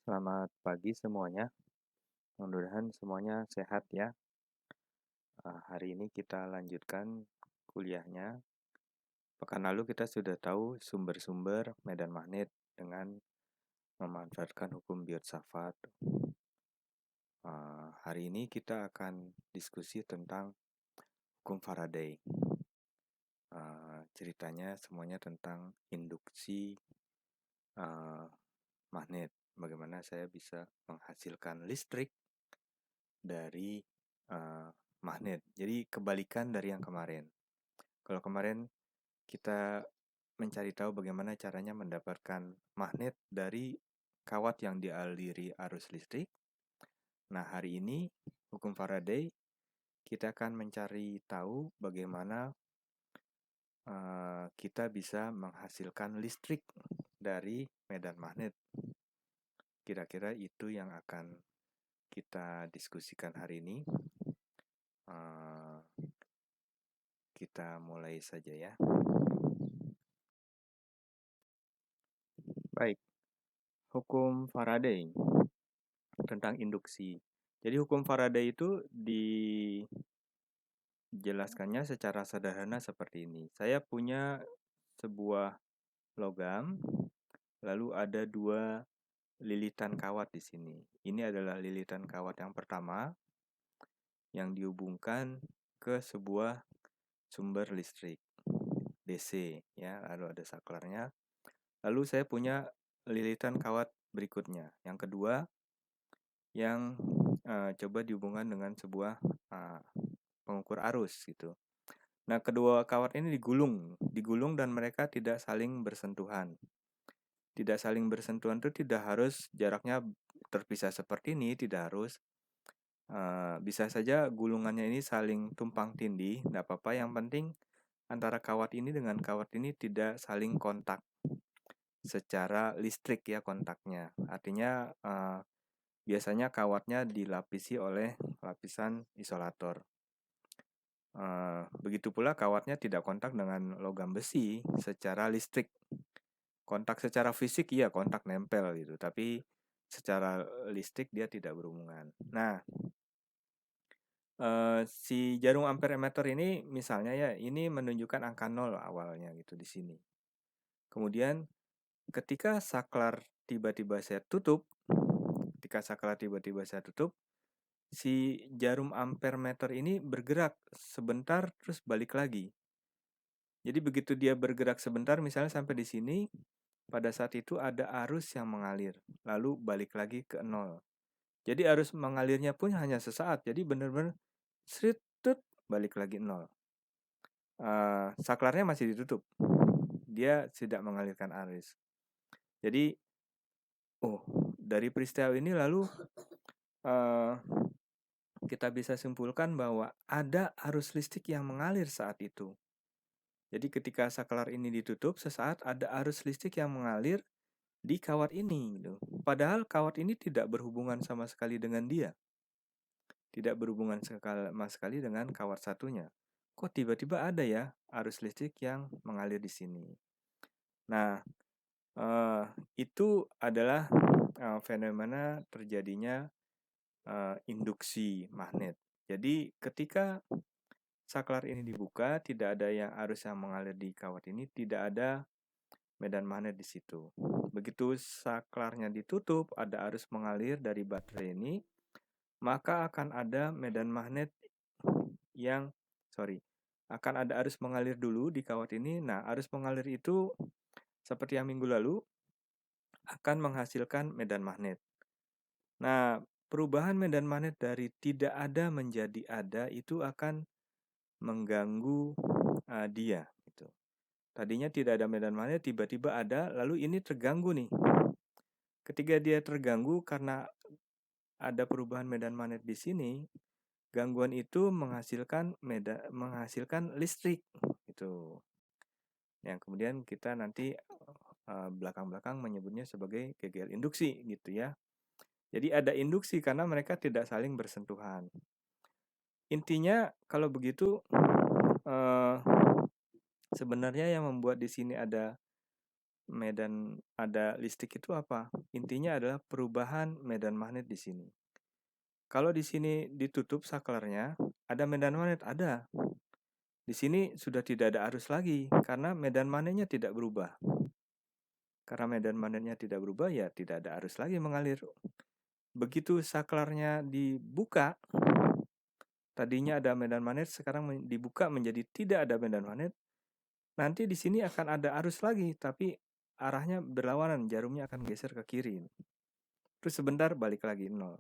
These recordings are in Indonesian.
Selamat pagi semuanya. Mudah-mudahan semuanya sehat ya. Hari ini kita lanjutkan kuliahnya. Pekan lalu kita sudah tahu sumber-sumber medan magnet dengan memanfaatkan hukum Biot-Savart. Hari ini kita akan diskusi tentang hukum Faraday. Ceritanya semuanya tentang induksi magnet. Bagaimana saya bisa menghasilkan listrik dari magnet. Jadi kebalikan dari yang kemarin. Kalau kemarin kita mencari tahu bagaimana caranya mendapatkan magnet dari kawat yang dialiri arus listrik. Nah, hari ini hukum Faraday kita akan mencari tahu bagaimana kita bisa menghasilkan listrik dari medan magnet. Kira-kira itu yang akan kita diskusikan hari ini. Kita mulai saja ya. Baik, hukum Faraday tentang induksi. Jadi hukum Faraday itu dijelaskannya secara sederhana seperti ini. Saya punya sebuah logam, lalu ada dua lilitan kawat di sini. Ini adalah lilitan kawat yang pertama yang dihubungkan ke sebuah sumber listrik DC ya, lalu ada saklarnya. Lalu saya punya lilitan kawat berikutnya, yang kedua yang coba dihubungkan dengan sebuah pengukur arus gitu. Nah, kedua kawat ini digulung dan mereka tidak saling bersentuhan. Tidak saling bersentuhan itu tidak harus jaraknya terpisah seperti ini, tidak harus. Bisa saja gulungannya ini saling tumpang tindih, tidak apa-apa. Yang penting antara kawat ini dengan kawat ini tidak saling kontak secara listrik ya kontaknya. Artinya biasanya kawatnya dilapisi oleh lapisan isolator. Begitu pula kawatnya tidak kontak dengan logam besi secara listrik. Kontak secara fisik iya kontak nempel gitu, tapi secara listrik dia tidak berhubungan. Nah, si jarum amperemeter ini misalnya ya, ini menunjukkan angka 0 awalnya gitu di sini. Kemudian ketika saklar tiba-tiba saya tutup, si jarum ampermeter ini bergerak sebentar terus balik lagi. Jadi begitu dia bergerak sebentar misalnya sampai di sini, pada saat itu ada arus yang mengalir, lalu balik lagi ke 0. Jadi arus mengalirnya pun hanya sesaat, jadi benar-benar sritut balik lagi 0. Saklarnya masih ditutup, dia tidak mengalirkan arus. Jadi, dari peristiwa ini lalu kita bisa simpulkan bahwa ada arus listrik yang mengalir saat itu. Jadi ketika saklar ini ditutup, sesaat ada arus listrik yang mengalir di kawat ini. Gitu. Padahal kawat ini tidak berhubungan sama sekali dengan dia. Tidak berhubungan sama sekali dengan kawat satunya. Kok tiba-tiba ada ya arus listrik yang mengalir di sini. Nah, itu adalah fenomena terjadinya induksi magnet. Jadi ketika saklar ini dibuka, tidak ada yang arus yang mengalir di kawat ini, tidak ada medan magnet di situ. Begitu saklarnya ditutup, ada arus mengalir dari baterai ini, maka akan ada medan magnet akan ada arus mengalir dulu di kawat ini. Nah, arus mengalir itu seperti yang minggu lalu akan menghasilkan medan magnet. Nah, perubahan medan magnet dari tidak ada menjadi ada itu akan mengganggu dia gitu. Tadinya tidak ada medan magnet, tiba-tiba ada, lalu ini terganggu nih. Ketika dia terganggu karena ada perubahan medan magnet di sini, gangguan itu menghasilkan listrik gitu. Yang kemudian kita nanti belakang-belakang menyebutnya sebagai gegel induksi gitu ya. Jadi ada induksi karena mereka tidak saling bersentuhan. Intinya kalau begitu sebenarnya yang membuat di sini ada medan ada listrik itu apa? Intinya adalah perubahan medan magnet di sini. Kalau di sini ditutup saklarnya, ada medan magnet? Ada. Di sini sudah tidak ada arus lagi karena medan magnetnya tidak berubah. Karena medan magnetnya tidak berubah, ya tidak ada arus lagi mengalir. Begitu saklarnya dibuka, tadinya ada medan magnet, sekarang dibuka menjadi tidak ada medan magnet. Nanti di sini akan ada arus lagi, tapi arahnya berlawanan, jarumnya akan geser ke kiri. Terus sebentar balik lagi nol.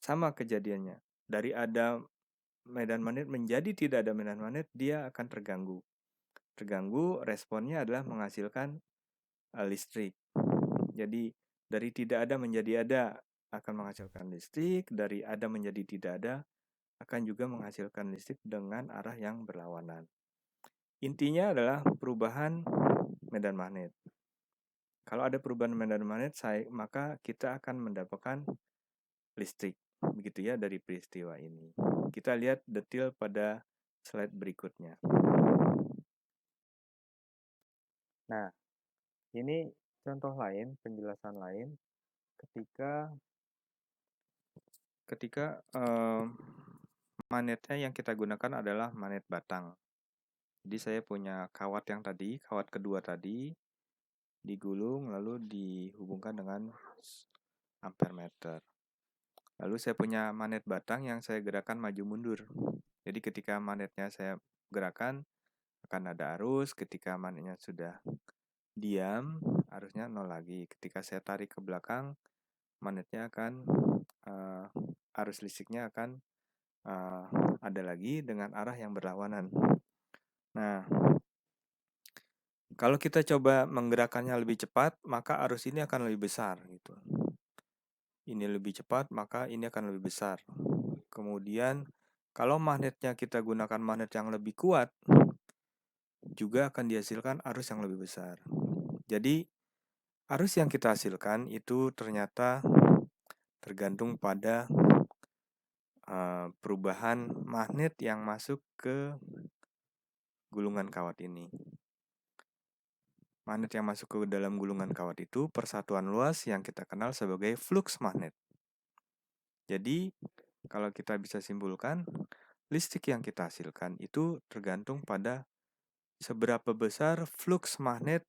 Sama kejadiannya. Dari ada medan magnet menjadi tidak ada medan magnet, dia akan terganggu. Terganggu, responnya adalah menghasilkan listrik. Jadi dari tidak ada menjadi ada akan menghasilkan listrik, dari ada menjadi tidak ada akan juga menghasilkan listrik dengan arah yang berlawanan. Intinya adalah perubahan medan magnet. Kalau ada perubahan medan magnet, maka kita akan mendapatkan listrik. Begitu ya dari peristiwa ini. Kita lihat detail pada slide berikutnya. Nah, ini contoh lain, penjelasan lain ketika magnetnya yang kita gunakan adalah magnet batang. Jadi saya punya kawat yang tadi, kawat kedua tadi digulung lalu dihubungkan dengan ampermeter. Lalu saya punya magnet batang yang saya gerakan maju mundur. Jadi ketika magnetnya saya gerakan akan ada arus, ketika magnetnya sudah diam, arusnya nol lagi. Ketika saya tarik ke belakang, magnetnya akan arus listriknya akan ada lagi dengan arah yang berlawanan. Nah, kalau kita coba menggerakkannya lebih cepat, maka arus ini akan lebih besar gitu. Ini lebih cepat, maka ini akan lebih besar. Kemudian kalau magnetnya kita gunakan magnet yang lebih kuat, juga akan dihasilkan arus yang lebih besar. Jadi arus yang kita hasilkan itu ternyata tergantung pada perubahan magnet yang masuk ke gulungan kawat ini. Magnet yang masuk ke dalam gulungan kawat itu persatuan luas yang kita kenal sebagai flux magnet. Jadi, kalau kita bisa simpulkan, listrik yang kita hasilkan itu tergantung pada seberapa besar flux magnet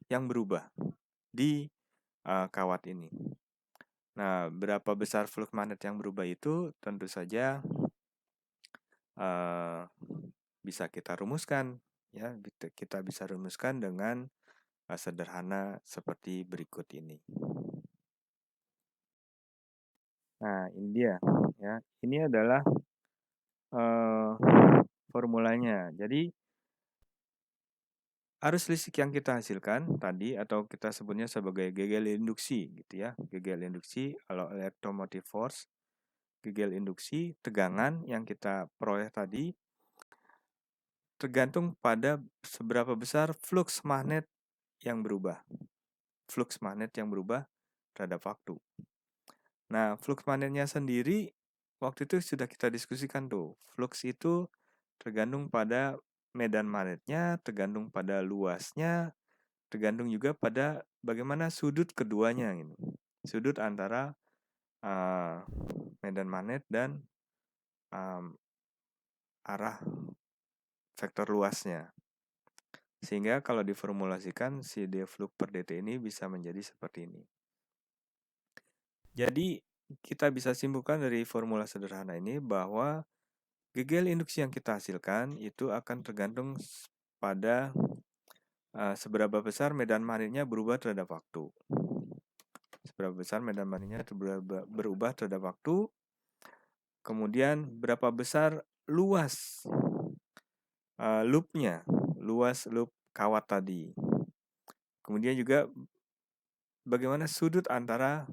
yang berubah di kawat ini. Nah, berapa besar flux magnet yang berubah itu tentu saja bisa kita rumuskan, ya. Kita bisa rumuskan dengan sederhana seperti berikut ini. Nah, ini dia, ya. Ini adalah formulanya. Jadi arus listrik yang kita hasilkan tadi atau kita sebutnya sebagai gegel induksi gitu ya. Gegel induksi kalau electromotive force, gegel induksi, tegangan yang kita peroleh tadi tergantung pada seberapa besar flux magnet yang berubah. Flux magnet yang berubah terhadap waktu. Nah, flux magnetnya sendiri waktu itu sudah kita diskusikan tuh. Flux itu tergantung pada medan magnetnya, tergantung pada luasnya, tergantung juga pada bagaimana sudut keduanya gitu. Sudut antara medan magnet dan arah vektor luasnya. Sehingga kalau diformulasikan si d flux per dt ini bisa menjadi seperti ini. Jadi kita bisa simpulkan dari formula sederhana ini bahwa gegel induksi yang kita hasilkan itu akan tergantung pada seberapa besar medan magnetnya berubah terhadap waktu. Seberapa besar medan magnetnya berubah terhadap waktu. Kemudian berapa besar luas loopnya, luas loop kawat tadi. Kemudian juga bagaimana sudut antara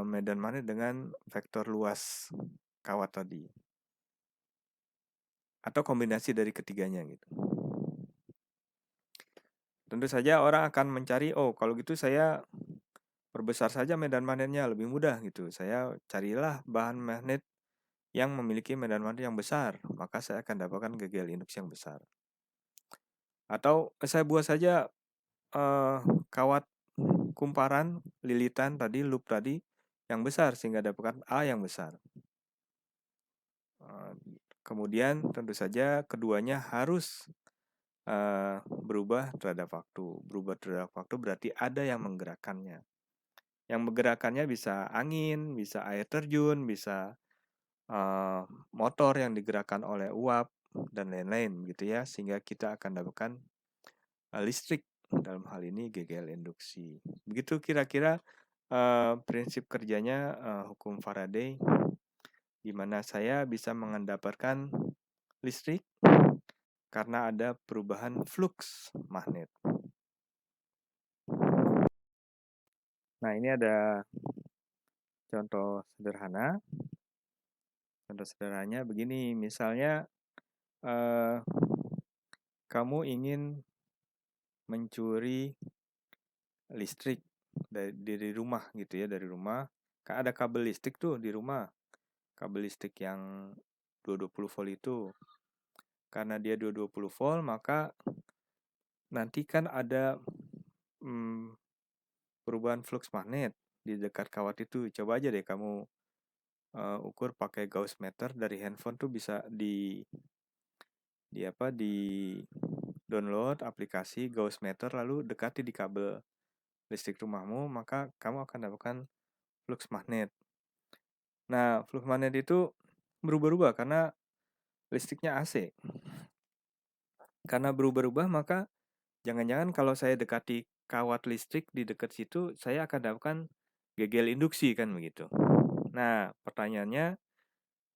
medan magnet dengan vektor luas kawat tadi. Atau kombinasi dari ketiganya gitu. Tentu saja orang akan mencari, oh kalau gitu saya perbesar saja medan magnetnya, lebih mudah gitu. Saya carilah bahan magnet yang memiliki medan magnet yang besar, maka saya akan dapatkan gegel induksi yang besar. Atau saya buat saja eh, kawat kumparan, lilitan tadi, loop tadi yang besar sehingga dapatkan A yang besar. Eh, Kemudian tentu saja keduanya harus berubah terhadap waktu. Berubah terhadap waktu berarti ada yang menggerakkannya. Yang menggerakkannya bisa angin, bisa air terjun, bisa motor yang digerakkan oleh uap dan lain-lain gitu ya, sehingga kita akan dapatkan listrik, dalam hal ini GGL induksi. Begitu kira-kira prinsip kerjanya hukum Faraday, di mana saya bisa mendapatkan listrik karena ada perubahan flux magnet. Nah, ini ada contoh sederhana. Contoh sederhananya begini, misalnya kamu ingin mencuri listrik dari rumah gitu ya, dari rumah. Kan ada kabel listrik tuh di rumah. Kabel listrik yang 220 volt itu. Karena dia 220 volt, maka nanti kan ada perubahan flux magnet di dekat kawat itu. Coba aja deh kamu ukur pakai Gauss meter dari handphone tuh bisa di download aplikasi Gauss meter lalu dekati di kabel listrik rumahmu, maka kamu akan dapatkan flux magnet. Nah, flux magnet itu berubah-ubah karena listriknya AC. Karena berubah-ubah, maka jangan-jangan kalau saya dekati kawat listrik di dekat situ, saya akan dapatkan GGL induksi kan begitu. Nah, pertanyaannya,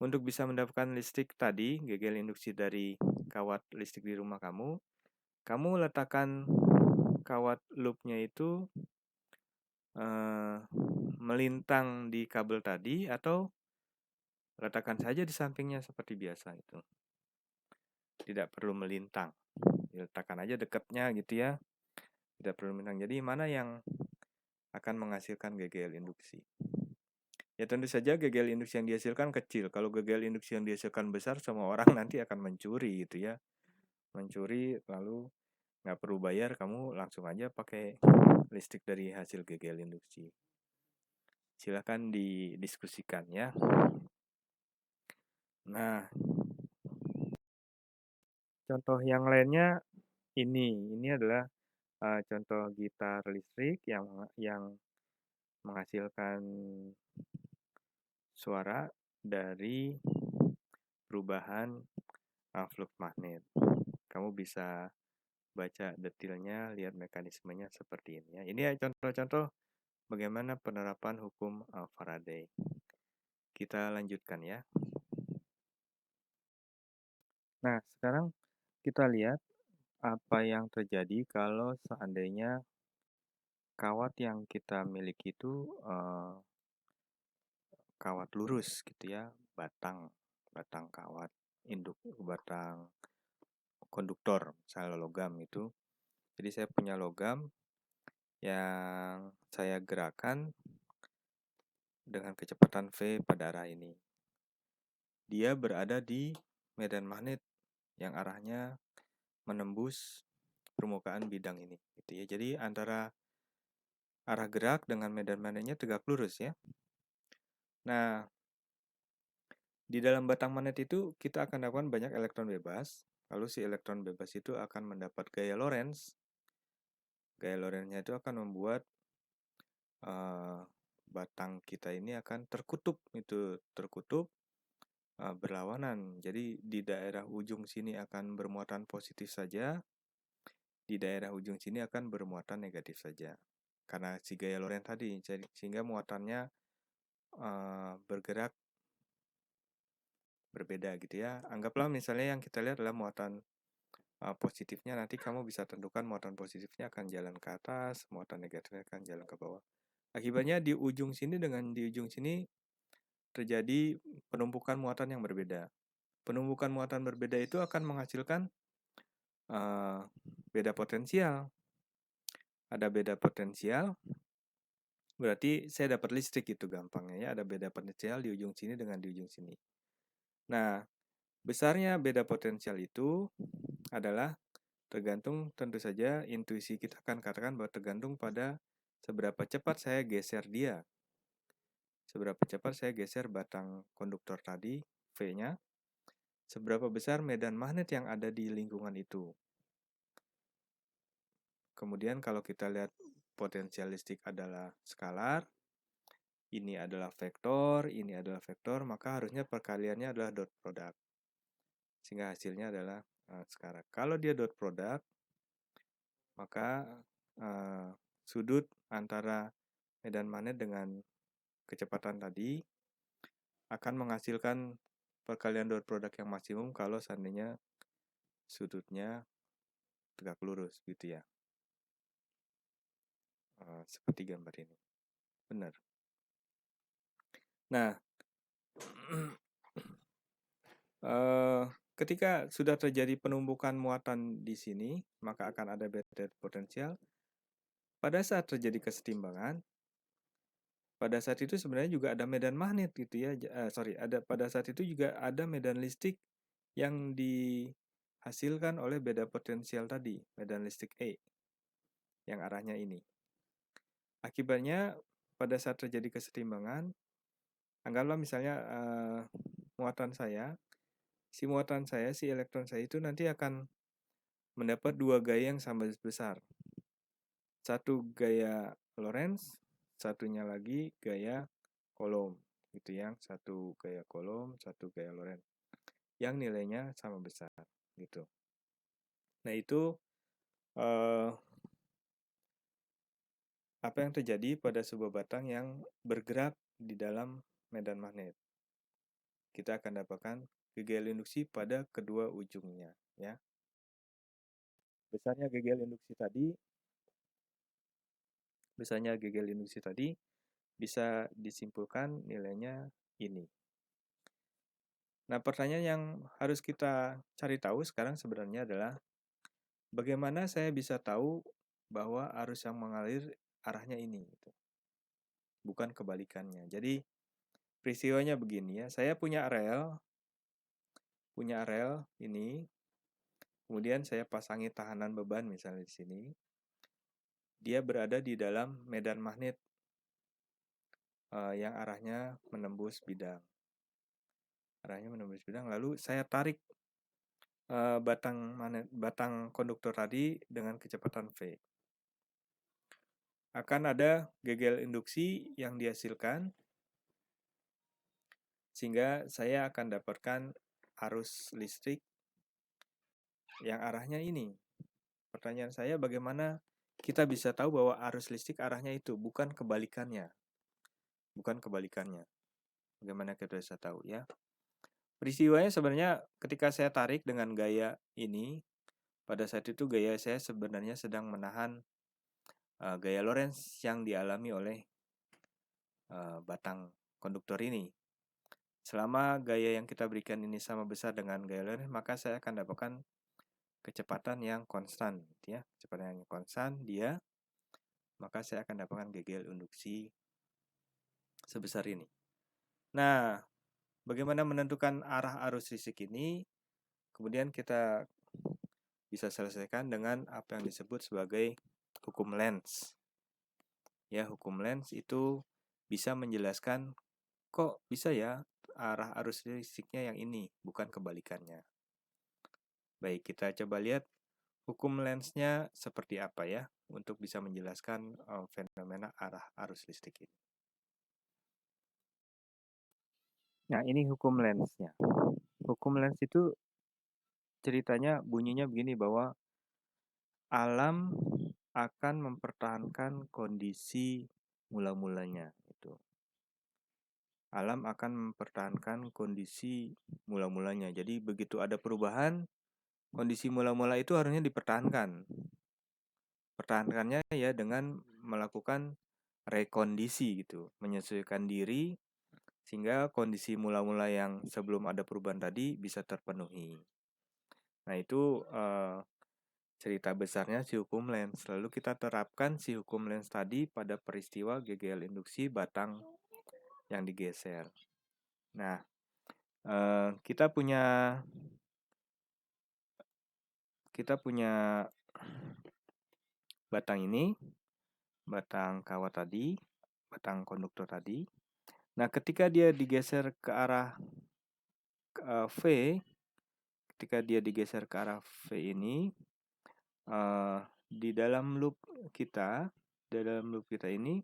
untuk bisa mendapatkan listrik tadi, GGL induksi dari kawat listrik di rumah kamu letakkan kawat loopnya itu melintang di kabel tadi atau letakkan saja di sampingnya seperti biasa itu. Tidak perlu melintang. Diletakkan aja dekatnya gitu ya. Tidak perlu melintang. Jadi mana yang akan menghasilkan GGL induksi? Ya tentu saja GGL induksi yang dihasilkan kecil. Kalau GGL induksi yang dihasilkan besar, semua orang nanti akan mencuri gitu ya. Mencuri lalu nggak perlu bayar, kamu langsung aja pakai listrik dari hasil GGL induksi. Silahkan didiskusikan ya. Nah, contoh yang lainnya ini adalah contoh gitar listrik yang menghasilkan suara dari perubahan flux magnet. Kamu bisa baca detailnya, lihat mekanismenya seperti ini ya. Ini ya contoh-contoh bagaimana penerapan hukum Faraday. Kita lanjutkan ya. Nah, sekarang kita lihat apa yang terjadi kalau seandainya kawat yang kita miliki itu kawat lurus gitu ya, batang kawat batang konduktor, misalnya logam itu. Jadi saya punya logam yang saya gerakan dengan kecepatan V pada arah ini. Dia berada di medan magnet yang arahnya menembus permukaan bidang ini gitu ya. Jadi antara arah gerak dengan medan magnetnya tegak lurus ya. Nah, di dalam batang magnet itu kita akan dapatkan banyak elektron bebas. Lalu si elektron bebas itu akan mendapat gaya Lorentz. Gaya Lorentz-nya itu akan membuat batang kita ini akan terkutub berlawanan. Jadi di daerah ujung sini akan bermuatan positif saja, di daerah ujung sini akan bermuatan negatif saja. Karena si gaya Lorentz tadi, sehingga muatannya bergerak berbeda gitu ya. Anggaplah misalnya yang kita lihat adalah muatan positifnya, nanti kamu bisa tentukan muatan positifnya akan jalan ke atas, muatan negatifnya akan jalan ke bawah. Akibatnya di ujung sini dengan di ujung sini terjadi penumpukan muatan yang berbeda. Penumpukan muatan berbeda itu akan menghasilkan beda potensial. Ada beda potensial, berarti saya dapat listrik itu gampangnya ya. Ada beda potensial di ujung sini dengan di ujung sini. Nah, besarnya beda potensial itu adalah Tergantung, tentu saja intuisi kita akan katakan bahwa tergantung pada seberapa cepat saya geser dia. Seberapa cepat saya geser batang konduktor tadi, V-nya, seberapa besar medan magnet yang ada di lingkungan itu. Kemudian kalau kita lihat potensial listrik adalah skalar, ini adalah vektor, maka harusnya perkaliannya adalah dot product. Sehingga hasilnya adalah skalar. Kalau dia dot product, maka sudut antara medan magnet dengan kecepatan tadi akan menghasilkan perkalian dot product yang maksimum kalau seandainya sudutnya tegak lurus gitu ya. Seperti gambar ini. Benar. Nah, ketika sudah terjadi penumpukan muatan di sini, maka akan ada baterai potensial. Pada saat terjadi kesetimbangan, pada saat itu sebenarnya juga ada medan magnet gitu ya. Pada saat itu juga ada medan listrik yang dihasilkan oleh beda potensial tadi, medan listrik E, yang arahnya ini. Akibatnya pada saat terjadi kesetimbangan, anggaplah misalnya si muatan saya, si elektron saya itu nanti akan mendapat dua gaya yang sama besar. Satu gaya Lorentz, satunya lagi gaya Coulomb. Gitu yang satu gaya Coulomb, satu gaya Lorentz. Yang nilainya sama besar gitu. Nah, itu apa yang terjadi pada sebuah batang yang bergerak di dalam medan magnet. Kita akan dapatkan gegel induksi pada kedua ujungnya ya. Besarnya gegel induksi tadi bisa disimpulkan nilainya ini. Nah, pertanyaan yang harus kita cari tahu sekarang sebenarnya adalah bagaimana saya bisa tahu bahwa arus yang mengalir arahnya ini gitu. Bukan kebalikannya. Jadi peristiwanya begini ya, saya punya rel ini, kemudian saya pasangi tahanan beban misalnya di sini. Dia berada di dalam medan magnet yang arahnya menembus bidang. Lalu saya tarik batang konduktor tadi dengan kecepatan V. Akan ada gegel induksi yang dihasilkan, sehingga saya akan dapatkan arus listrik yang arahnya ini. Pertanyaan saya, bagaimana kita bisa tahu bahwa arus listrik arahnya itu, bukan kebalikannya. Bagaimana kita bisa tahu ya? Peristiwanya sebenarnya ketika saya tarik dengan gaya ini, pada saat itu gaya saya sebenarnya sedang menahan gaya Lorentz yang dialami oleh batang konduktor ini. Selama gaya yang kita berikan ini sama besar dengan gaya Lorentz, maka saya akan dapatkan kecepatan yang konstan, ya. Kecepatan yang konstan dia, maka saya akan dapatkan gegel induksi sebesar ini. Nah, bagaimana menentukan arah arus listrik ini? Kemudian kita bisa selesaikan dengan apa yang disebut sebagai hukum Lenz. Ya, hukum Lenz itu bisa menjelaskan kok bisa ya arah arus listriknya yang ini, bukan kebalikannya. Baik, kita coba lihat hukum Lenz-nya seperti apa ya untuk bisa menjelaskan fenomena arah arus listrik ini. Nah, ini hukum Lenz-nya. Hukum Lenz itu ceritanya bunyinya begini, bahwa alam akan mempertahankan kondisi mula-mulanya itu. Alam akan mempertahankan kondisi mula-mulanya. Jadi begitu ada perubahan, kondisi mula-mula itu harusnya dipertahankan. Pertahankannya ya dengan melakukan rekondisi gitu, menyesuaikan diri sehingga kondisi mula-mula yang sebelum ada perubahan tadi bisa terpenuhi. Nah, itu cerita besarnya si hukum Lenz. Lalu kita terapkan si hukum Lenz tadi pada peristiwa gegel induksi batang yang digeser. Nah, kita kita punya batang ini, batang kawat tadi, batang konduktor tadi. Nah, ketika dia digeser ke arah V, ketika dia digeser ke arah V ini, di dalam loop kita ini,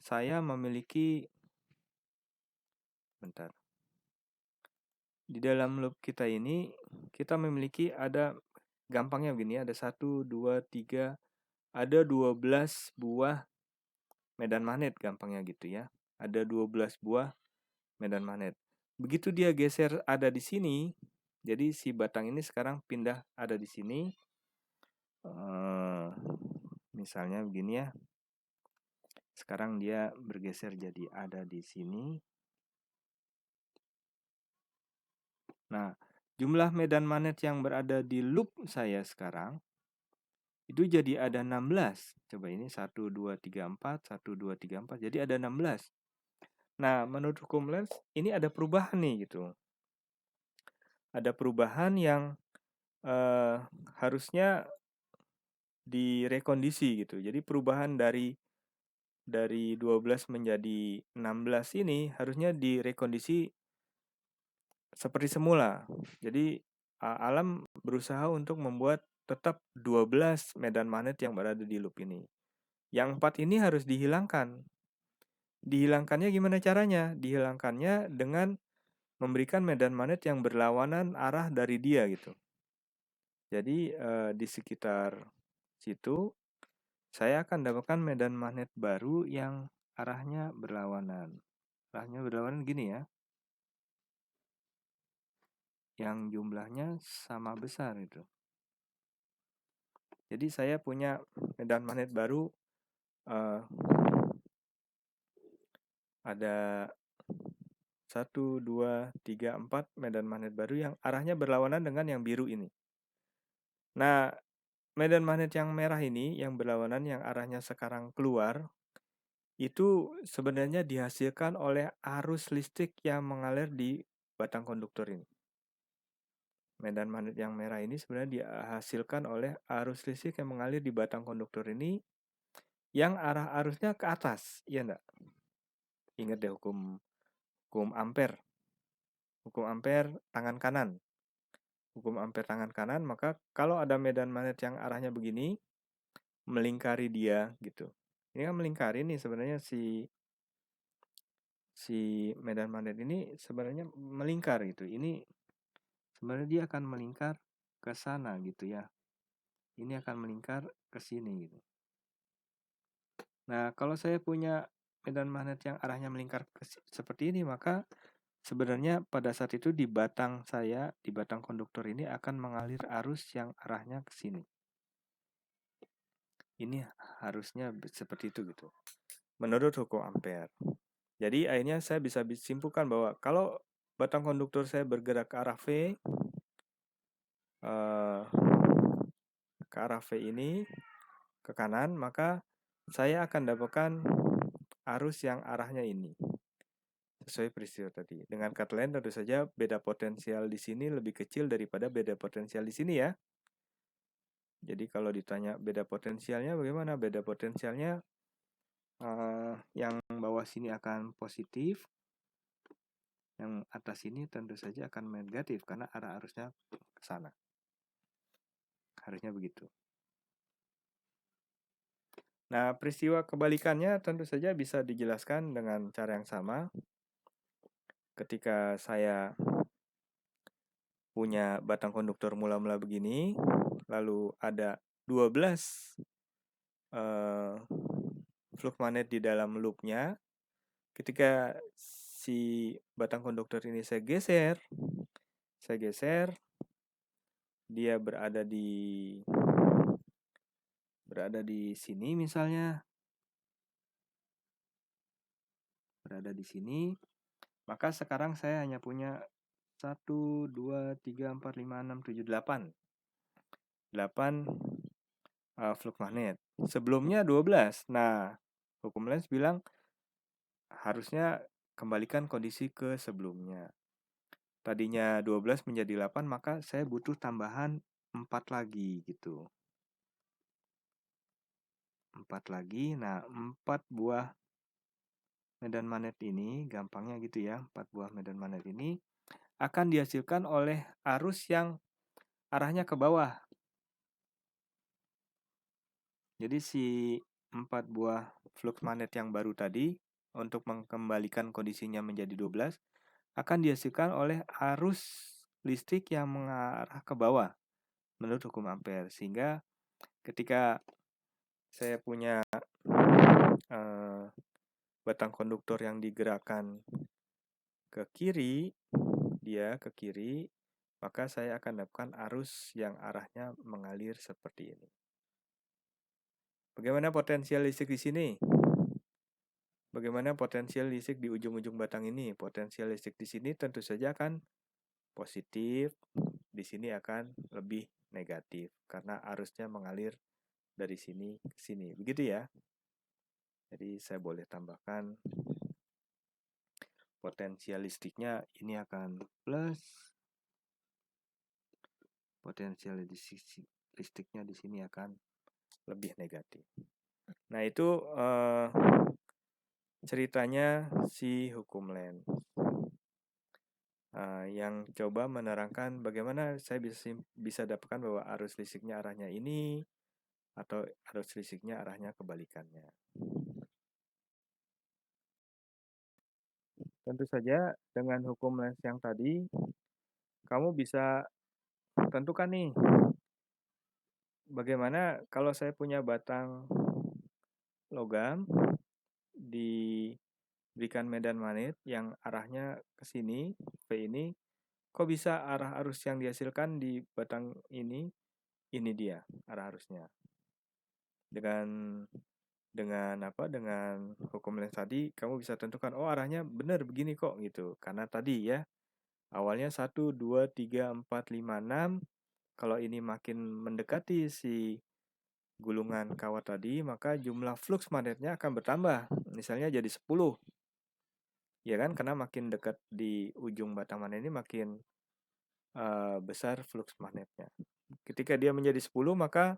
saya memiliki, bentar. Di dalam loop kita ini, kita memiliki ada, gampangnya begini, ada 1, 2, 3, ada 12 buah medan magnet, gampangnya gitu ya. Ada 12 buah medan magnet. Begitu dia geser ada di sini, jadi si batang ini sekarang pindah ada di sini. Misalnya begini ya. Sekarang dia bergeser jadi ada di sini. Nah, jumlah medan magnet yang berada di loop saya sekarang itu jadi ada 16. Coba ini 1, 2, 3, 4, 1, 2, 3, 4. Jadi ada 16. Nah, menurut hukum Lenz ini ada perubahan nih gitu. Ada perubahan yang harusnya direkondisi gitu. Jadi perubahan dari 12 menjadi 16 ini harusnya direkondisi seperti semula. Jadi alam berusaha untuk membuat tetap 12 medan magnet yang berada di loop ini. Yang 4 ini harus dihilangkan. Dihilangkannya gimana caranya? Dihilangkannya dengan memberikan medan magnet yang berlawanan arah dari dia gitu. Jadi di sekitar situ saya akan dapatkan medan magnet baru yang arahnya berlawanan. Arahnya berlawanan gini ya. Yang jumlahnya sama besar itu. Jadi saya punya medan magnet baru, ada 1, 2, 3, 4 medan magnet baru yang arahnya berlawanan dengan yang biru ini. Nah, medan magnet yang merah ini, yang berlawanan, yang arahnya sekarang keluar, itu sebenarnya dihasilkan oleh arus listrik yang mengalir di batang konduktor ini. Medan magnet yang merah ini sebenarnya dihasilkan oleh arus listrik yang mengalir di batang konduktor ini, yang arah arusnya ke atas, iya enggak? Ingat deh hukum ampere. Hukum ampere tangan kanan. Hukum ampere tangan kanan, maka kalau ada medan magnet yang arahnya begini, melingkari dia gitu. Ini kan melingkari nih sebenarnya si medan magnet ini sebenarnya melingkar gitu. Ini sebenarnya dia akan melingkar ke sana gitu ya. Ini akan melingkar ke sini gitu. Nah, kalau saya punya medan magnet yang arahnya melingkar seperti ini, maka sebenarnya pada saat itu di batang saya, di batang konduktor ini akan mengalir arus yang arahnya ke sini. Ini harusnya seperti itu gitu. Menurut hukum ampere. Jadi akhirnya saya bisa simpulkan bahwa kalau batang konduktor saya bergerak ke arah V, ke arah V ini ke kanan, maka saya akan dapatkan arus yang arahnya ini sesuai peristiwa tadi. Dengan kata lain tentu saja beda potensial di sini lebih kecil daripada beda potensial di sini ya. Jadi kalau ditanya beda potensialnya bagaimana? Beda potensialnya yang bawah sini akan positif, yang atas sini tentu saja akan negatif karena arah arusnya ke sana. Harusnya begitu. Nah, peristiwa kebalikannya tentu saja bisa dijelaskan dengan cara yang sama. Ketika saya punya batang konduktor mula-mula begini, lalu ada 12 flux magnet di dalam loopnya. Ketika si batang konduktor ini saya geser, dia berada di sini misalnya, berada di sini, maka sekarang saya hanya punya 1, 2, 3, 4, 5, 6, 7, 8 flux magnet. Sebelumnya 12. Nah, hukum Lenz bilang harusnya kembalikan kondisi ke sebelumnya. tadinya 12 menjadi 8, maka saya butuh tambahan 4 lagi gitu. 4 lagi. Nah, 4 buah medan magnet ini, gampangnya gitu ya, 4 buah medan magnet ini akan dihasilkan oleh arus yang arahnya ke bawah. Jadi si 4 buah flux magnet yang baru tadi untuk mengembalikan kondisinya menjadi 12 akan dihasilkan oleh arus listrik yang mengarah ke bawah menurut hukum Ampere. Sehingga ketika saya punya batang konduktor yang digerakkan ke kiri, maka saya akan dapatkan arus yang arahnya mengalir seperti ini. Bagaimana potensial listrik di sini? Bagaimana potensial listrik di ujung-ujung batang ini? Potensial listrik di sini tentu saja akan positif, di sini akan lebih negatif karena arusnya mengalir dari sini ke sini. Begitu ya. Jadi saya boleh tambahkan potensial listriknya ini akan plus, potensial listriknya di sini akan lebih negatif. Nah, itu ceritanya si hukum Lenz. Yang coba menerangkan bagaimana saya bisa dapatkan bahwa arus listriknya arahnya ini atau arus listriknya arahnya kebalikannya. Tentu saja dengan hukum Lenz yang tadi, kamu bisa tentukan nih, bagaimana kalau saya punya batang logam diberikan medan magnet yang arahnya ke sini, V ini, kok bisa arah arus yang dihasilkan di batang ini dia arah arusnya. Dengan hukum Lenz tadi, kamu bisa tentukan, oh arahnya benar begini kok gitu. Karena tadi ya, awalnya 1, 2, 3, 4, 5, 6. Kalau ini makin mendekati si gulungan kawat tadi, maka jumlah flux magnetnya akan bertambah. Misalnya jadi 10. Ya kan, karena makin dekat di ujung batang magnet ini makin besar flux magnetnya. Ketika dia menjadi 10, maka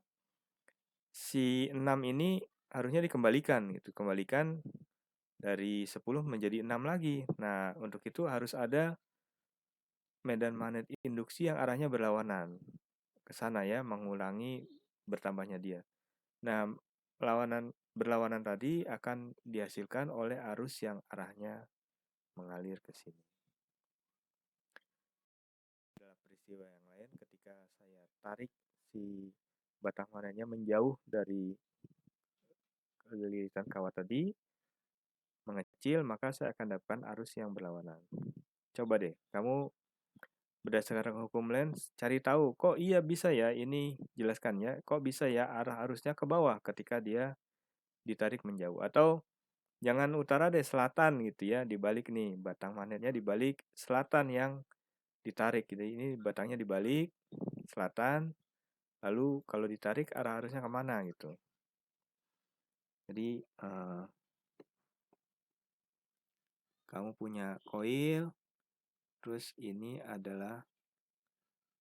si 6 ini harusnya dikembalikan gitu. Kembalikan dari 10 menjadi 6 lagi. Nah, untuk itu harus ada medan magnet induksi yang arahnya berlawanan ke sana ya, mengulangi bertambahnya dia. Nah, berlawanan tadi akan dihasilkan oleh arus yang arahnya mengalir ke sini. Dalam peristiwa yang lain, ketika saya tarik si batang magnetnya menjauh dari lilitan kawat tadi, mengecil, maka saya akan dapatkan arus yang berlawanan. Coba deh, kamu berdasarkan hukum Lenz, cari tahu, kok iya bisa ya ini jelaskannya, kok bisa ya arah arusnya ke bawah ketika dia ditarik menjauh. Atau jangan utara deh, selatan gitu ya, dibalik nih, batang magnetnya dibalik selatan yang ditarik gitu. Ini batangnya dibalik selatan, lalu kalau ditarik arah arusnya kemana gitu. Jadi kamu punya koil, terus ini adalah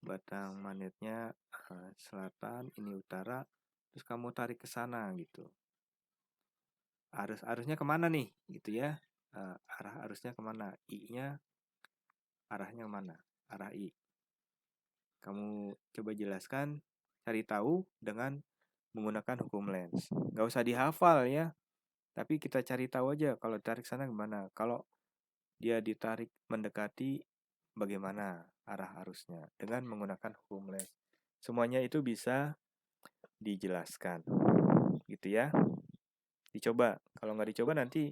batang magnetnya selatan, ini utara, terus kamu tarik ke sana gitu. Arusnya kemana nih gitu ya, arah arusnya kemana, I-nya arahnya kemana, arah I. Kamu coba jelaskan, cari tahu dengan menggunakan hukum Lenz. Gak usah dihafal ya, tapi kita cari tahu aja kalau ditarik sana gimana. Kalau dia ditarik mendekati, bagaimana arah arusnya dengan menggunakan hukum Lenz. Semuanya itu bisa dijelaskan gitu ya. Dicoba, kalau nggak dicoba nanti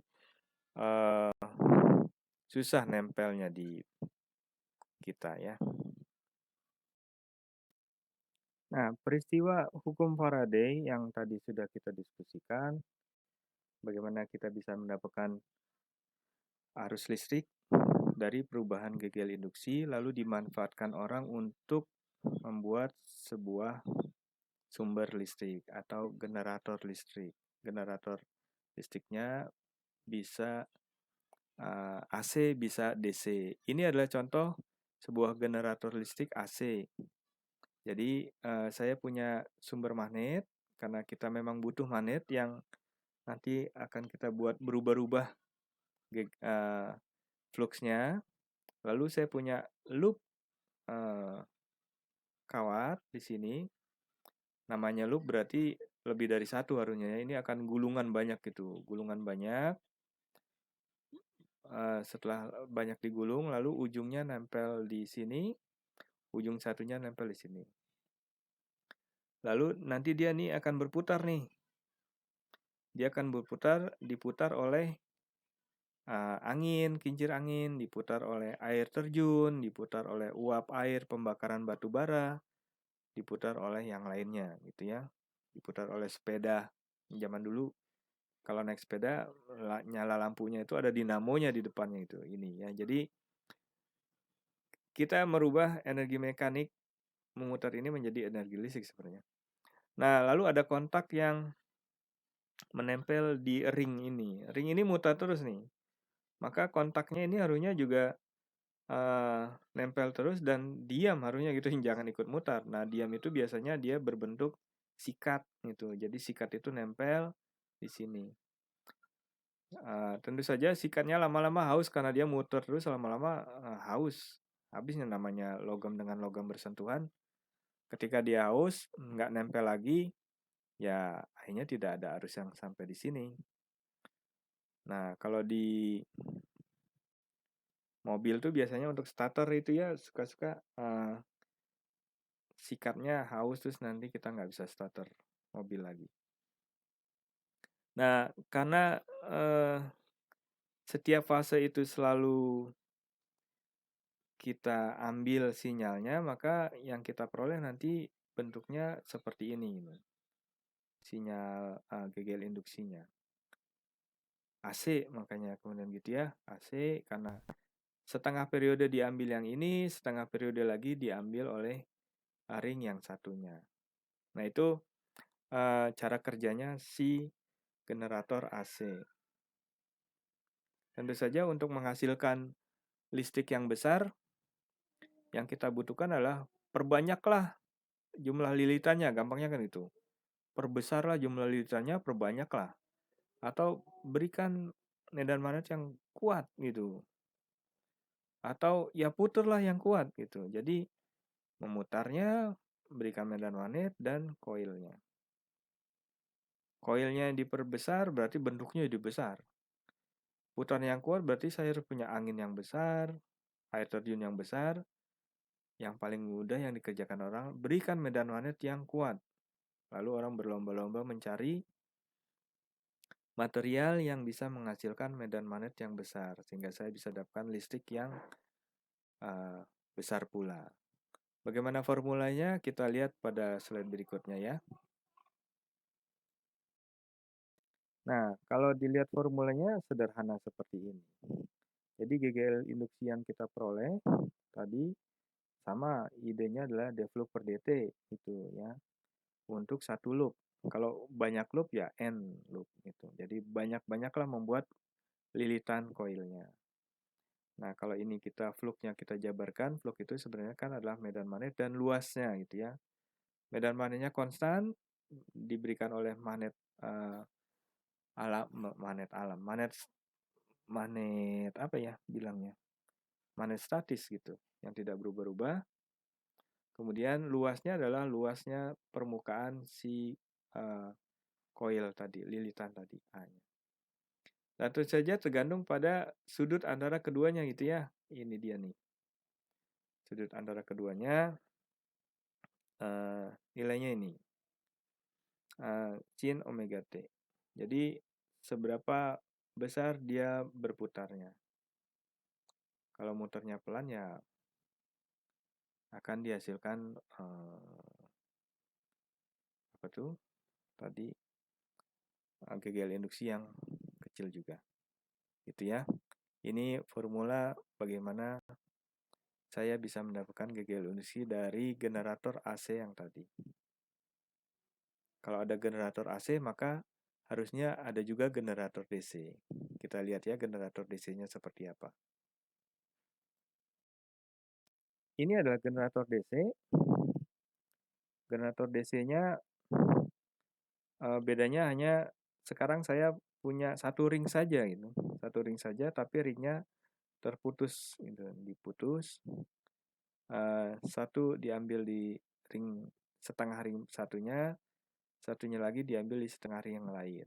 susah nempelnya di kita ya. Nah, peristiwa hukum Faraday yang tadi sudah kita diskusikan, bagaimana kita bisa mendapatkan arus listrik dari perubahan gegel induksi, lalu dimanfaatkan orang untuk membuat sebuah sumber listrik atau generator listrik. Generator listriknya bisa AC, bisa DC. Ini adalah contoh sebuah generator listrik AC. Jadi saya punya sumber magnet karena kita memang butuh magnet yang nanti akan kita buat berubah-ubah fluxnya. Lalu saya punya loop kawat di sini. Namanya loop berarti lebih dari satu harusnya ya. Ini akan gulungan banyak gitu, gulungan banyak. Setelah banyak digulung, lalu ujungnya nempel di sini, ujung satunya nempel di sini. Lalu nanti dia nih akan berputar nih. Dia akan diputar oleh angin, kincir angin, diputar oleh air terjun, diputar oleh uap air pembakaran batu bara, diputar oleh yang lainnya gitu ya. Diputar oleh sepeda. Zaman dulu kalau naik sepeda nyala lampunya itu ada dinamonya di depannya itu ini ya. Jadi kita merubah energi mekanik memutar ini menjadi energi listrik sebenarnya. Nah, lalu ada kontak yang menempel di ring ini. Ring ini mutar terus nih. Maka kontaknya ini harusnya juga nempel terus dan diam harusnya gitu, jangan ikut mutar. Nah, diam itu biasanya dia berbentuk sikat gitu. Jadi sikat itu nempel di sini. Tentu saja sikatnya lama-lama haus karena dia muter terus, lama-lama haus. Habisnya namanya logam dengan logam bersentuhan. Ketika dia haus, nggak nempel lagi, ya akhirnya tidak ada arus yang sampai di sini. Nah, kalau di mobil tuh biasanya untuk starter itu ya suka-suka sikatnya haus terus nanti kita nggak bisa starter mobil lagi. Nah, karena setiap fase itu selalu kita ambil sinyalnya, maka yang kita peroleh nanti bentuknya seperti ini. Sinyal GGL induksinya. AC makanya kemudian gitu ya, AC karena setengah periode diambil yang ini, setengah periode lagi diambil oleh ring yang satunya. Nah, itu cara kerjanya si generator AC. Tentu saja untuk menghasilkan listrik yang besar, yang kita butuhkan adalah perbanyaklah jumlah lilitannya, gampangnya kan itu. Perbesarlah jumlah lilitannya, perbanyaklah. Atau berikan medan magnet yang kuat gitu. Atau ya puterlah yang kuat gitu. Jadi memutarnya berikan medan magnet dan koilnya. Koilnya diperbesar berarti bentuknya jadi besar. Putar yang kuat berarti saya harus punya angin yang besar, air terjun yang besar. Yang paling mudah yang dikerjakan orang, berikan medan magnet yang kuat. Lalu orang berlomba-lomba mencari material yang bisa menghasilkan medan magnet yang besar. Sehingga saya bisa dapatkan listrik yang besar pula. Bagaimana formulanya? Kita lihat pada slide berikutnya ya. Nah, kalau dilihat formulanya sederhana seperti ini. Jadi GGL induksi yang kita peroleh tadi sama idenya adalah develop per dt gitu ya. Untuk satu loop. Kalau banyak loop ya N loop gitu. Jadi banyak-banyaklah membuat lilitan koilnya. Nah, kalau ini kita flux-nya kita jabarkan, flux itu sebenarnya kan adalah medan magnet dan luasnya gitu ya. Medan magnetnya konstan diberikan oleh magnet magnet apa ya bilangnya? Magnet statis gitu, yang tidak berubah-ubah. Kemudian luasnya adalah luasnya permukaan si coil tadi, lilitan tadi A-nya. Nah, tentu saja tergantung pada sudut antara keduanya gitu ya. Ini dia nih. Sudut antara keduanya nilainya ini. Sin omega T. Jadi seberapa besar dia berputarnya. Kalau muternya pelan ya akan dihasilkan apa tuh tadi GGL induksi yang kecil juga. Gitu ya. Ini formula bagaimana saya bisa mendapatkan GGL induksi dari generator AC yang tadi. Kalau ada generator AC maka harusnya ada juga generator DC. Kita lihat ya generator DC-nya seperti apa. ini adalah generator DC. Generator DC-nya bedanya hanya sekarang saya punya satu ring saja gitu. Satu ring saja tapi ringnya terputus gitu, diputus. Satu diambil di ring setengah ring satunya, satunya lagi diambil di setengah ring yang lain.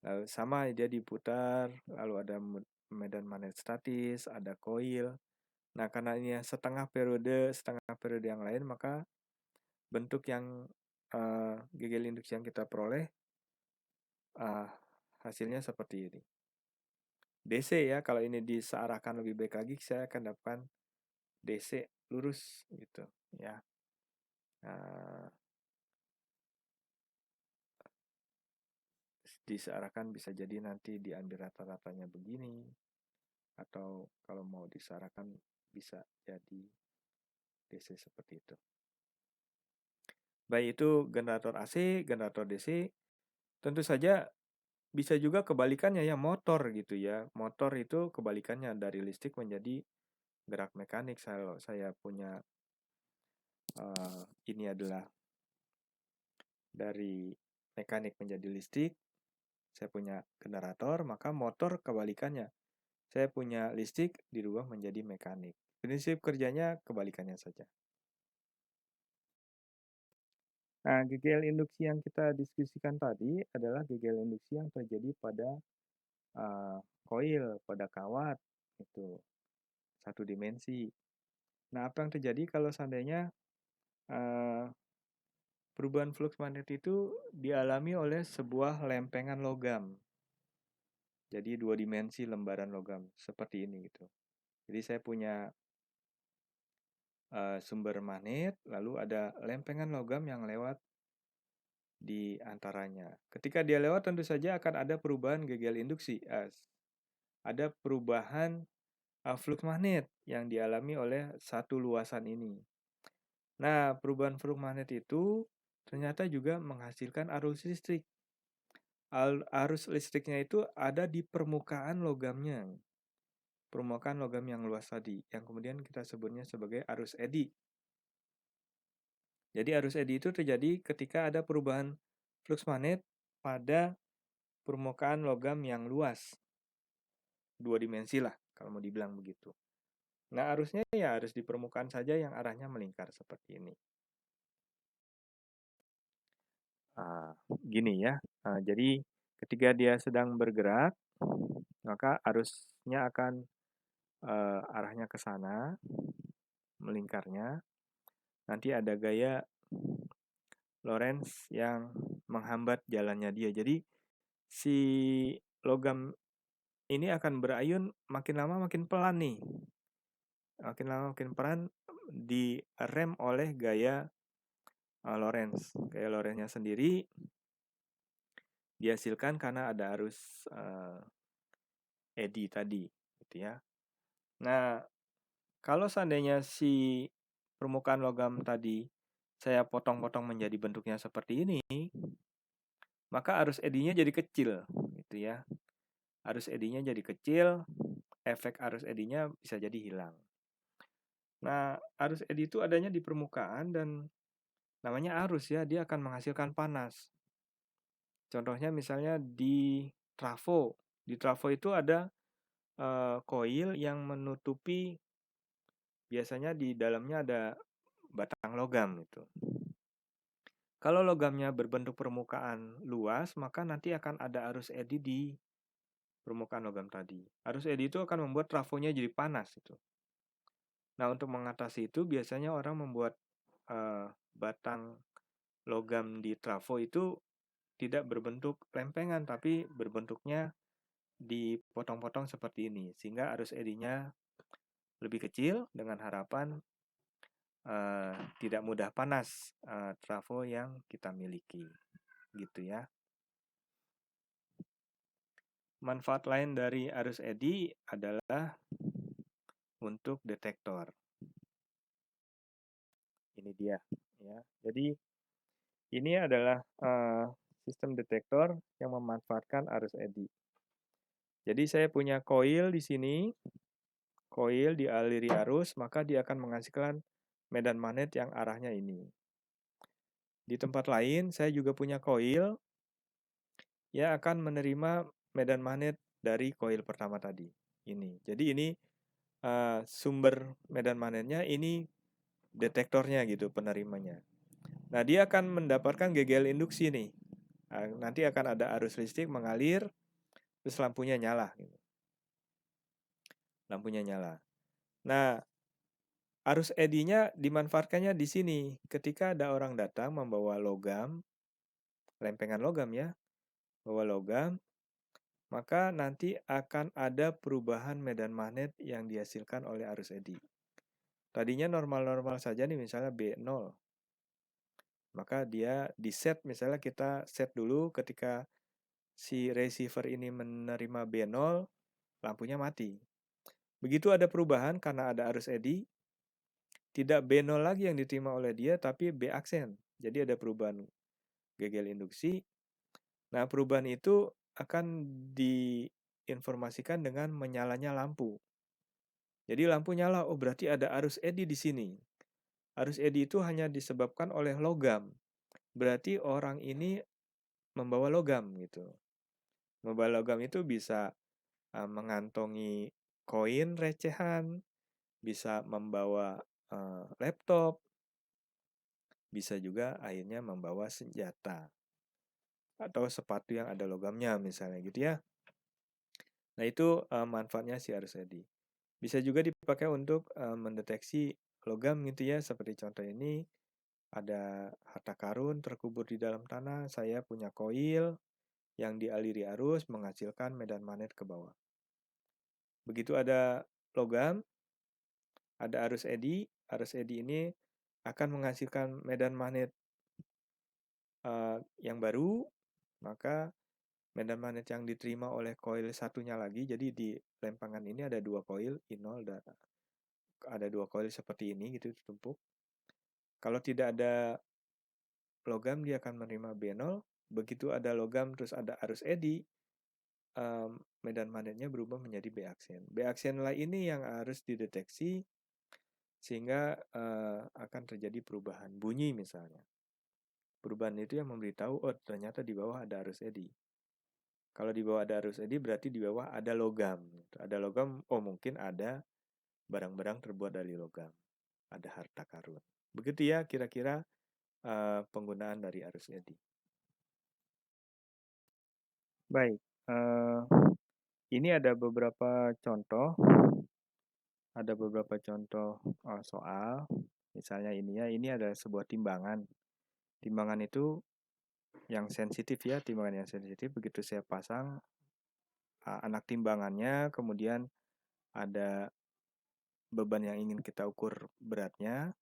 Lalu sama dia diputar, lalu ada medan magnet statis, ada koil. Nah, karena ini setengah periode yang lain, maka bentuk yang gegel induksi yang kita peroleh hasilnya seperti ini. DC ya, kalau ini disearahkan lebih baik lagi, saya akan dapatkan DC lurus gitu ya. Nah, disearahkan bisa jadi nanti diambil rata-ratanya begini, atau kalau mau disearahkan bisa jadi DC seperti itu. Baik itu generator AC, generator DC, tentu saja bisa juga kebalikannya ya, motor gitu ya. Motor itu kebalikannya dari listrik menjadi gerak mekanik. Kalau saya punya ini adalah dari mekanik menjadi listrik, saya punya generator, maka motor kebalikannya. Saya punya listrik dirubah menjadi mekanik. Prinsip kerjanya kebalikannya saja. Nah, gegel induksi yang kita diskusikan tadi adalah gegel induksi yang terjadi pada koil, pada kawat, itu satu dimensi. Nah, apa yang terjadi kalau seandainya perubahan flux magnet itu dialami oleh sebuah lempengan logam. Jadi dua dimensi lembaran logam seperti ini gitu. Jadi saya punya sumber magnet, lalu ada lempengan logam yang lewat di antaranya. Ketika dia lewat tentu saja akan ada perubahan gegel induksi. Ada perubahan flux magnet yang dialami oleh satu luasan ini. Nah, perubahan flux magnet itu ternyata juga menghasilkan arus listrik. Arus listriknya itu ada di permukaan logamnya. Permukaan logam yang luas tadi, yang kemudian kita sebutnya sebagai arus eddy. Jadi arus eddy itu terjadi ketika ada perubahan flux magnet pada permukaan logam yang luas. Dua dimensi lah, kalau mau dibilang begitu. Nah, arusnya ya harus di permukaan saja yang arahnya melingkar seperti ini. Gini ya, jadi ketika dia sedang bergerak, maka arusnya akan arahnya ke sana, melingkarnya. Nanti ada gaya Lorentz yang menghambat jalannya dia. Jadi si logam ini akan berayun makin lama makin pelan nih. Makin lama makin pelan direm oleh gaya Lorentz. Gaya Lorentz-nya sendiri dihasilkan karena ada arus eddy tadi, gitu ya. Nah, kalau seandainya si permukaan logam tadi saya potong-potong menjadi bentuknya seperti ini, maka arus eddy-nya jadi kecil, gitu ya. Arus eddy-nya jadi kecil, efek arus eddy-nya bisa jadi hilang. Nah, arus eddy itu adanya di permukaan dan namanya arus ya, dia akan menghasilkan panas. Contohnya misalnya di trafo. Di trafo itu ada koil yang menutupi, biasanya di dalamnya ada batang logam itu. Kalau logamnya berbentuk permukaan luas, maka nanti akan ada arus eddy di permukaan logam tadi. Arus eddy itu akan membuat trafonya jadi panas itu. Nah, untuk mengatasi itu biasanya orang membuat batang logam di trafo itu tidak berbentuk lempengan, tapi berbentuknya dipotong-potong seperti ini, sehingga arus eddy-nya lebih kecil dengan harapan tidak mudah panas trafo yang kita miliki, gitu ya. Manfaat lain dari arus eddy adalah untuk detektor. Ini dia, ya. Jadi ini adalah sistem detektor yang memanfaatkan arus eddy. Jadi saya punya koil di sini. koil dialiri arus, maka dia akan menghasilkan medan magnet yang arahnya ini. Di tempat lain, saya juga punya koil yang akan menerima medan magnet dari koil pertama tadi. Ini. Jadi ini sumber medan magnetnya, ini detektornya gitu, penerimanya. Nah, dia akan mendapatkan GGL induksi nih. Nanti akan ada arus listrik mengalir, terus lampunya nyala. Gitu. Lampunya nyala. Nah, arus eddy-nya dimanfaatkannya di sini. Ketika ada orang datang membawa logam, lempengan logam ya, bawa logam, maka nanti akan ada perubahan medan magnet yang dihasilkan oleh arus eddy. Tadinya normal-normal saja nih, misalnya B0. Maka dia di set, misalnya kita set dulu ketika si receiver ini menerima B0, lampunya mati. Begitu ada perubahan karena ada arus eddy, tidak B0 lagi yang diterima oleh dia, tapi B aksen. Jadi ada perubahan GGL induksi. Nah, perubahan itu akan diinformasikan dengan menyalanya lampu. Jadi lampu nyala, oh berarti ada arus eddy di sini. Arus eddy itu hanya disebabkan oleh logam. Berarti orang ini membawa logam gitu. Membawa logam itu bisa mengantongi koin recehan, bisa membawa laptop, bisa juga akhirnya membawa senjata atau sepatu yang ada logamnya misalnya gitu ya. Nah, itu manfaatnya si arus eddy. Bisa juga dipakai untuk mendeteksi logam gitu ya, seperti contoh ini ada harta karun terkubur di dalam tanah, saya punya koil yang dialiri arus menghasilkan medan magnet ke bawah. Begitu ada logam, ada arus eddy ini akan menghasilkan medan magnet yang baru, maka medan magnet yang diterima oleh koil satunya lagi, jadi di lempengan ini ada dua koil I0 dan ada dua koil seperti ini gitu ditumpuk. Kalau tidak ada logam dia akan menerima B0, begitu ada logam terus ada arus eddy, medan magnetnya berubah menjadi B aksen. B aksen lah ini yang harus dideteksi sehingga akan terjadi perubahan bunyi misalnya. Perubahan itu yang memberitahu, oh ternyata di bawah ada arus eddy. Kalau di bawah ada arus eddy berarti di bawah ada logam. Ada logam, oh mungkin ada barang-barang terbuat dari logam. Ada harta karun. Begitu ya kira-kira penggunaan dari arus eddy. Baik, ini ada beberapa contoh. Ada beberapa contoh soal. Misalnya ini ya, ini ada sebuah timbangan. Timbangan itu yang sensitif ya, timbangan yang sensitif. Begitu saya pasang anak timbangannya, kemudian ada beban yang ingin kita ukur beratnya.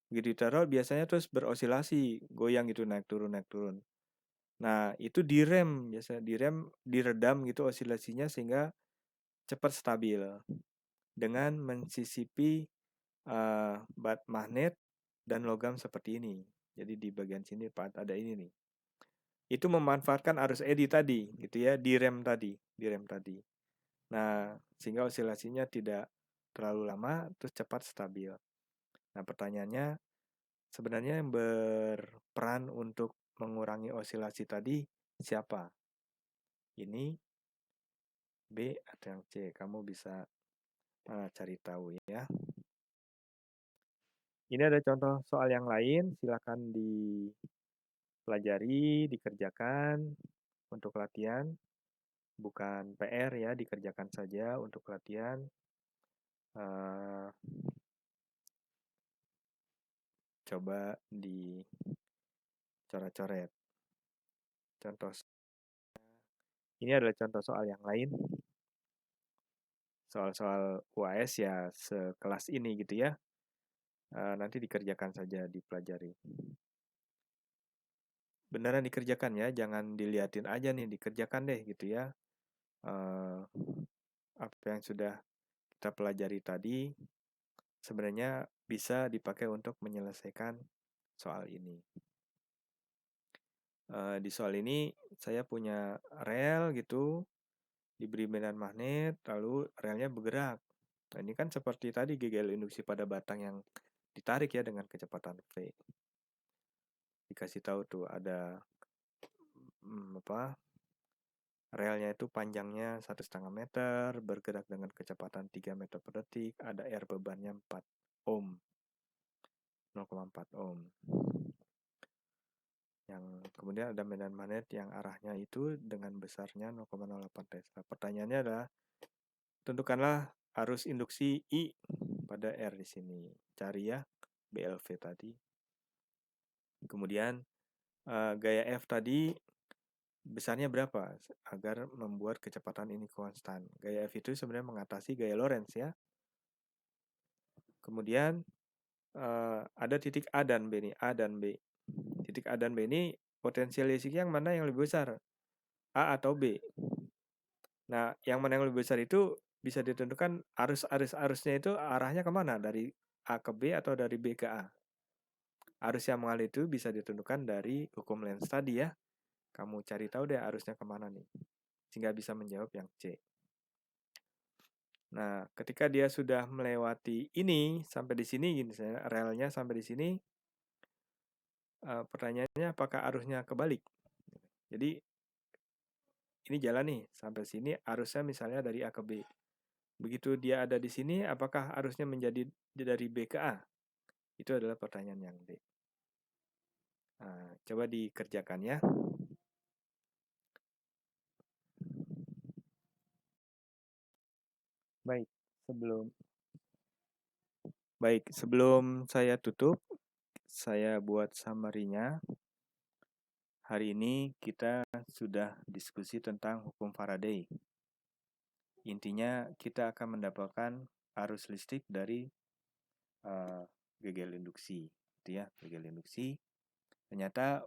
Begitu ditaruh biasanya terus berosilasi, goyang gitu, naik turun naik turun. Nah, itu direm, biasanya direm, diredam gitu osilasinya sehingga cepat stabil dengan mensisipi bat magnet dan logam seperti ini. Jadi di bagian sini ada ini nih. Itu memanfaatkan arus eddy tadi, gitu ya, direm tadi. Nah, sehingga osilasinya tidak terlalu lama, terus cepat stabil. Nah, pertanyaannya, sebenarnya yang berperan untuk mengurangi osilasi tadi siapa? Ini, B, atau yang C? Kamu bisa cari tahu ya. Ini ada contoh soal yang lain, silakan dipelajari, dikerjakan untuk latihan. Bukan PR ya, dikerjakan saja untuk latihan. Coba dicoret-coret. Contoh. Ini adalah contoh soal yang lain. Soal-soal UAS ya sekelas ini gitu ya. Nanti dikerjakan saja, dipelajari. Beneran dikerjakan ya, jangan diliatin aja nih, dikerjakan deh gitu ya. Apa yang sudah kita pelajari tadi sebenarnya bisa dipakai untuk menyelesaikan soal ini. Di soal ini saya punya rel gitu, diberi medan magnet, lalu relnya bergerak. Nah, ini kan seperti tadi GGL induksi pada batang yang ditarik ya dengan kecepatan V. Dikasih tahu tuh ada relnya itu panjangnya 1,5 meter, bergerak dengan kecepatan 3 meter per detik, ada R bebannya 4 ohm, 0,4 ohm. Yang kemudian ada medan magnet yang arahnya itu dengan besarnya 0,08 Tesla. Pertanyaannya adalah tentukanlah arus induksi I pada R di sini. Cari ya BLV tadi. Kemudian gaya F tadi besarnya berapa agar membuat kecepatan ini konstan. Gaya F itu sebenarnya mengatasi gaya Lorentz ya. Kemudian ada titik A dan B nih, A dan B. Titik A dan B ini potensial listriknya yang mana yang lebih besar? A atau B? Nah, yang mana yang lebih besar itu bisa ditentukan arusnya itu arahnya kemana? Dari A ke B atau dari B ke A? Arus yang mengalir itu bisa ditentukan dari hukum Lenz tadi ya. Kamu cari tahu deh arusnya kemana nih. Sehingga bisa menjawab yang C. Nah, ketika dia sudah melewati ini sampai di sini, misalnya relnya sampai di sini, pertanyaannya apakah arusnya kebalik? Jadi ini jalan nih sampai sini arusnya misalnya dari A ke B. Begitu dia ada di sini, apakah arusnya menjadi dari B ke A? Itu adalah pertanyaan yang D. Nah, coba dikerjakan ya. Baik, sebelum saya tutup, saya buat summary-nya. Hari ini kita sudah diskusi tentang hukum Faraday. Intinya kita akan mendapatkan arus listrik dari GGL induksi, gitu ya, GGL induksi. Ternyata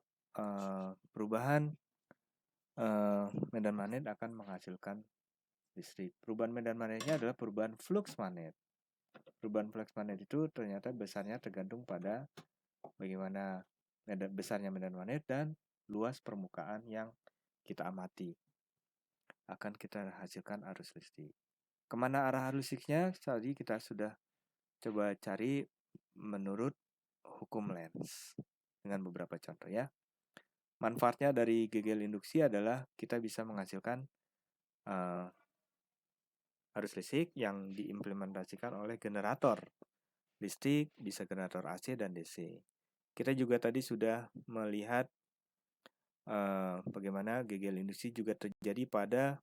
perubahan medan magnet akan menghasilkan listrik. Perubahan medan magnetnya adalah perubahan flux magnet. Perubahan flux magnet itu ternyata besarnya tergantung pada bagaimana besarnya medan magnet dan luas permukaan yang kita amati. Akan kita hasilkan arus listrik. Kemana arah arus listriknya? Tadi kita sudah coba cari menurut hukum Lenz dengan beberapa contoh ya. Manfaatnya dari GGL induksi adalah kita bisa menghasilkan arus listrik yang diimplementasikan oleh generator listrik, bisa generator AC dan DC. Kita juga tadi sudah melihat bagaimana GGL induksi juga terjadi pada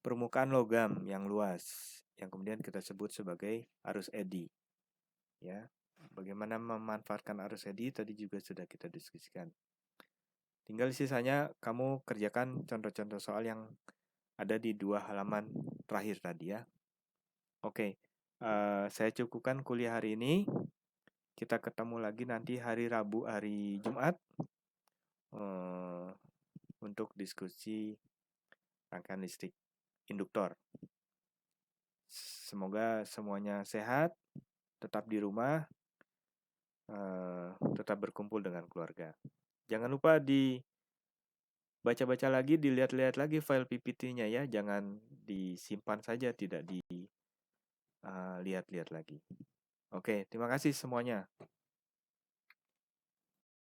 permukaan logam yang luas, yang kemudian kita sebut sebagai arus eddy. Ya, bagaimana memanfaatkan arus eddy tadi juga sudah kita diskusikan. Tinggal sisanya kamu kerjakan contoh-contoh soal yang ada di 2 halaman terakhir tadi ya. Oke, saya cukupkan kuliah hari ini. Kita ketemu lagi nanti hari Rabu, hari Jumat untuk diskusi rangkaian listrik induktor. Semoga semuanya sehat, tetap di rumah, tetap berkumpul dengan keluarga. Jangan lupa dibaca-baca lagi, dilihat-lihat lagi file PPT-nya ya. Jangan disimpan saja, tidak dilihat-lihat lagi. Oke, terima kasih semuanya.